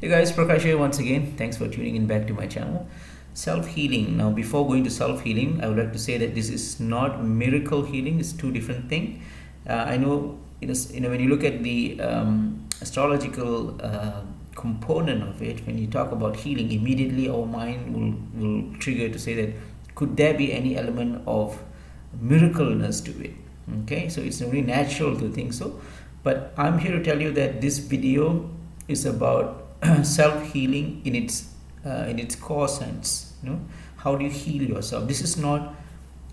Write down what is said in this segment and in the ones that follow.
Hey guys, Prakash here once again. Thanks for tuning in back to my channel. Self healing. Now, before going to self healing, I would like to say that this is not miracle healing. It's two different things. I know it is. When you look at the astrological component of it, when you talk about healing, immediately our mind will trigger to say that could there be any element of miracleness to it? Okay, so it's very natural to think so. But I'm here to tell you that this video is about self-healing in its core sense. How do you heal yourself? This is not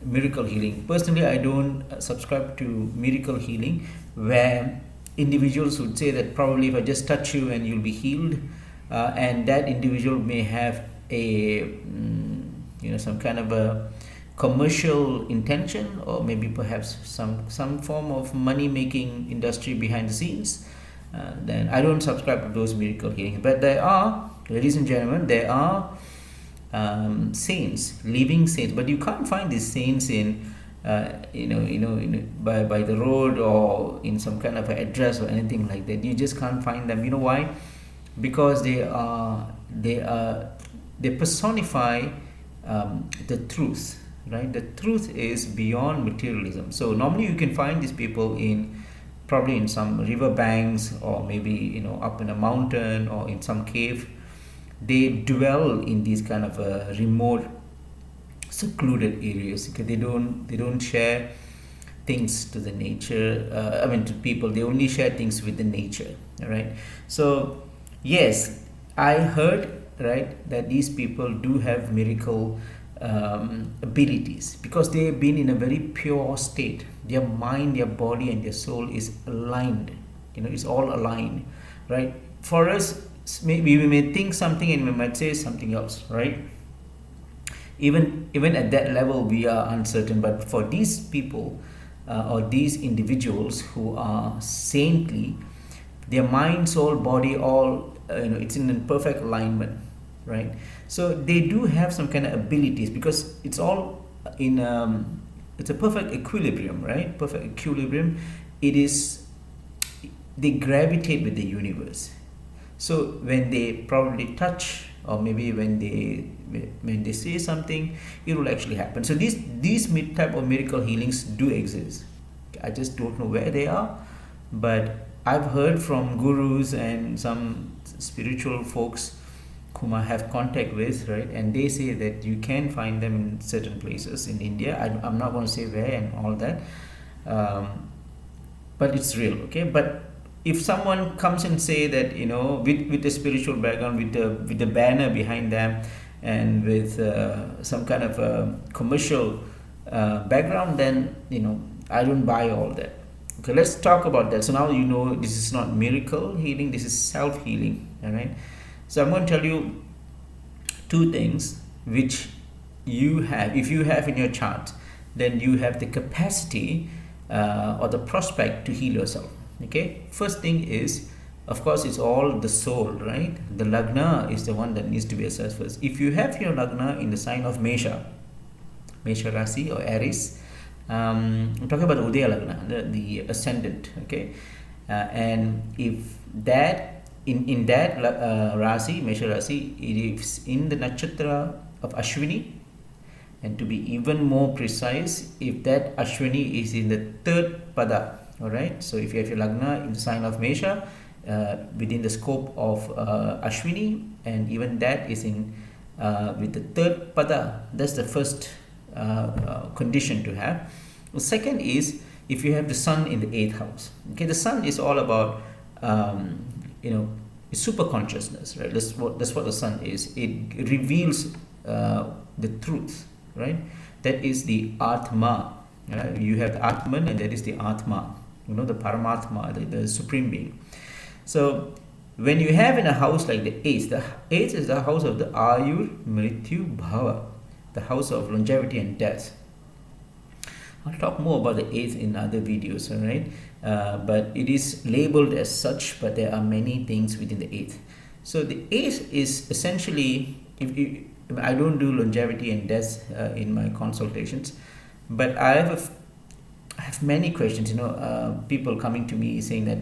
miracle healing. Personally, I don't subscribe to miracle healing where individuals would say that probably if I just touch you and you'll be healed, and that individual may have a some kind of a commercial intention, or maybe perhaps some form of money making industry behind the scenes. Then I don't subscribe to those miracle healing. But there are, ladies and gentlemen, there are saints, living saints. But you can't find these saints in by the road or in some kind of address or anything like that. You just can't find them. You know why? Because they personify the truth, right? The truth is beyond materialism. So normally you can find these people probably in some river banks, or maybe up in a mountain or in some cave. They dwell in these kind of remote, secluded areas. Okay, they don't share things to the nature. To people. They only share things with the nature. All right. So yes, I heard, right, that these people do have miracle abilities because they have been in a very pure state. Their mind, their body, and their soul is aligned. It's all aligned, right? For us, maybe we may think something and we might say something else, right? Even at that level, we are uncertain. But for these people or these individuals who are saintly, their mind, soul, body, all it's in perfect alignment, right? So they do have some kind of abilities because it's all in it's a perfect equilibrium, right? Perfect equilibrium. They gravitate with the universe. So when they probably touch, or maybe when they say something, it will actually happen. So these type of miracle healings do exist. I just don't know where they are, but I've heard from gurus and some spiritual folks whom I have contact with, right, and they say that you can find them in certain places in India. I'm not going to say where and all that, but it's real, okay? But if someone comes and say that with a spiritual background, with the banner behind them, and with some kind of a commercial background, then I don't buy all that. Okay, let's talk about that. So now this is not miracle healing, this is self-healing. All right. So I'm going to tell you two things which you have. If you have in your chart, then you have the capacity or the prospect to heal yourself. Okay. First thing is, of course, it's all the soul, right? The lagna is the one that needs to be assessed first. If you have your lagna in the sign of Mesha Rasi or Aries, I'm talking about Udaya Lagna, the ascendant. Okay. And if that in that Rasi, Mesha Rasi, it is in the nakshatra of Ashwini, and to be even more precise, if that Ashwini is in the third pada, all right. So if you have your Lagna in the sign of Mesha, within the scope of Ashwini, and even that is in with the third pada, that's the first condition to have. The second is if you have the sun in the 8th house. Okay, the sun is all about super consciousness, right? That's what the sun is. It reveals the truth, right? That is the Atma. Right? You have the Atman, and that is the Atma. The Paramatma, the supreme being. So when you have in a house like the 8th is the house of the Ayur, Mrityu, Bhava, the house of longevity and death. I'll talk more about the 8th in other videos, all right? But it is labeled as such, but there are many things within the 8th. So the 8th is essentially, I don't do longevity and death in my consultations, but I have many questions. People coming to me saying that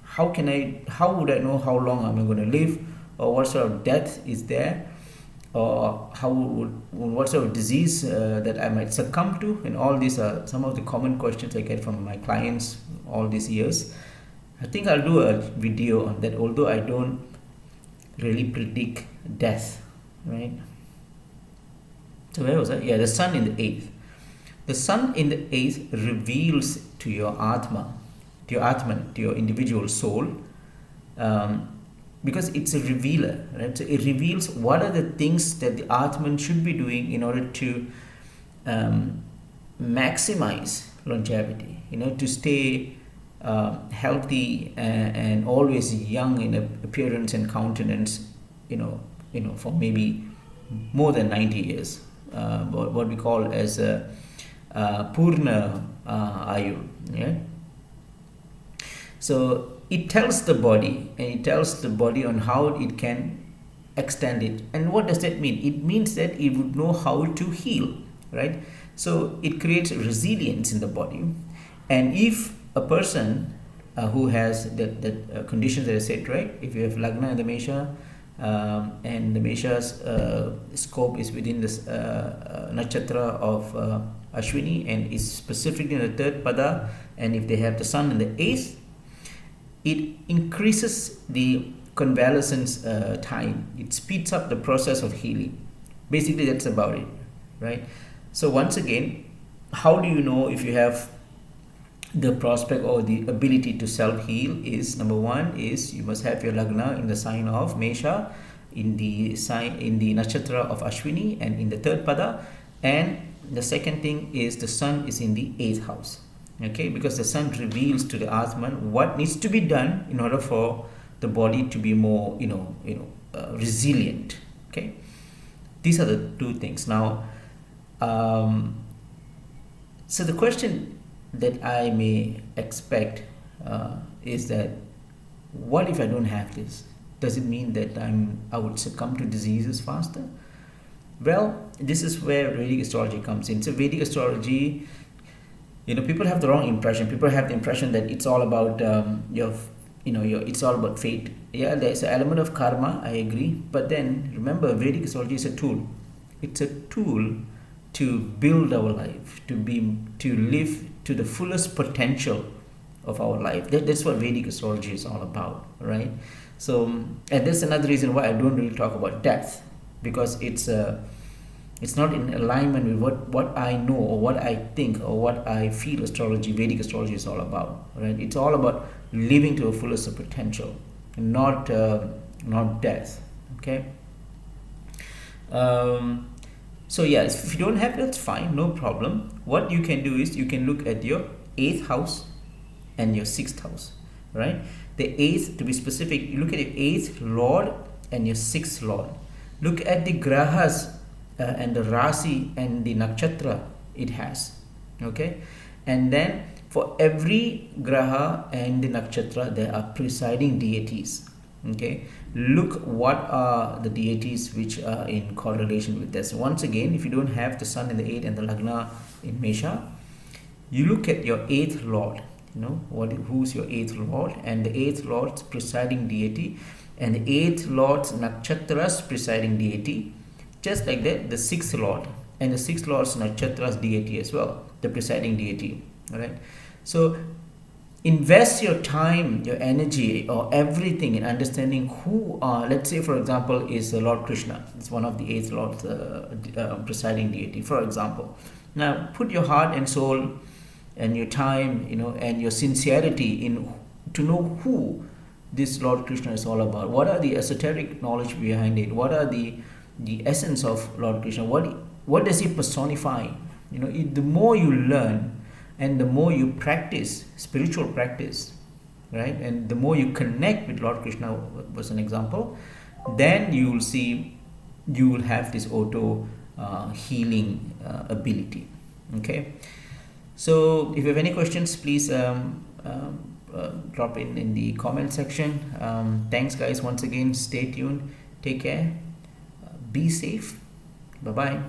how would I know how long am I going to live, or what sort of death is there, or what sort of disease that I might succumb to. And all these are some of the common questions I get from my clients all these years. I think I'll do a video on that, although I don't really predict death, right? So where was I? Yeah, the sun in the 8th. The sun in the 8th reveals to your Atma, to your Atman, to your individual soul, because it's a revealer, right? So it reveals what are the things that the Atman should be doing in order to maximize longevity, to stay healthy and always young in appearance and countenance, for maybe more than 90 years, what we call as a Purna Ayu. Yeah? So it tells the body, and it tells the body on how it can extend it. And what does that mean? It means that it would know how to heal, right? So it creates resilience in the body. And if a person who has that conditions that I said, right? If you have Lagna in the Mesha, and the Mesha's scope is within this Nakshatra of Ashwini and is specifically in the 3rd Pada, and if they have the sun in the 8th, it increases the convalescence time. It speeds up the process of healing. Basically, that's about it, right? So once again, how do you know if you have the prospect or the ability to self-heal? Is number one is you must have your Lagna in the sign of Mesha, in the Nakshatra of Ashwini, and in the 3rd Pada. And the second thing is the sun is in the 8th house. Okay, because the sun reveals to the Atman what needs to be done in order for the body to be more, resilient. Okay, these are the two things. Now, so the question that I may expect is that, what if I don't have this? Does it mean that I would succumb to diseases faster? Well, this is where Vedic astrology comes in. So Vedic astrology, people have the wrong impression. People have the impression that it's all about it's all about fate. Yeah, there's an element of karma, I agree. But then remember, Vedic astrology is a tool. It's a tool to build our life, to live to the fullest potential of our life. That's what Vedic astrology is all about, right? So, and that's another reason why I don't really talk about death, because it's not in alignment with what I know or what I think or what I feel Vedic astrology is all about, right? It's all about living to the fullest of potential, not death. Okay. So yeah, if you don't have it, that's fine, no problem. What you can do is you can look at your 8th house and your 6th house, right? The 8th, to be specific, you look at your 8th Lord and your 6th Lord. Look at the grahas and the rasi and the nakshatra it has, okay? And then for every graha and the nakshatra, there are presiding deities. Okay, look what are the deities which are in correlation with this. Once again, if you don't have the sun in the 8th and the Lagna in Mesha, you look at your 8th Lord. Who's your 8th Lord, and the 8th Lord's presiding deity, and the 8th Lord's nakshatra's presiding deity. Just like that, the 6th Lord and the 6th Lord's nakshatra's deity as well, the presiding deity. All right, so invest your time, your energy, or everything in understanding who let's say, for example, is Lord Krishna. It's one of the 8th Lord's presiding deity, for example. Now, put your heart and soul and your time, and your sincerity in to know who this Lord Krishna is all about. What are the esoteric knowledge behind it? What are the essence of Lord Krishna? What does he personify? The more you learn, and the more you practice spiritual practice, right, and the more you connect with Lord Krishna, was an example, then you will see, you will have this auto healing ability. Okay, so if you have any questions, please drop in the comment section. Thanks guys, once again. Stay tuned, take care, be safe, bye bye.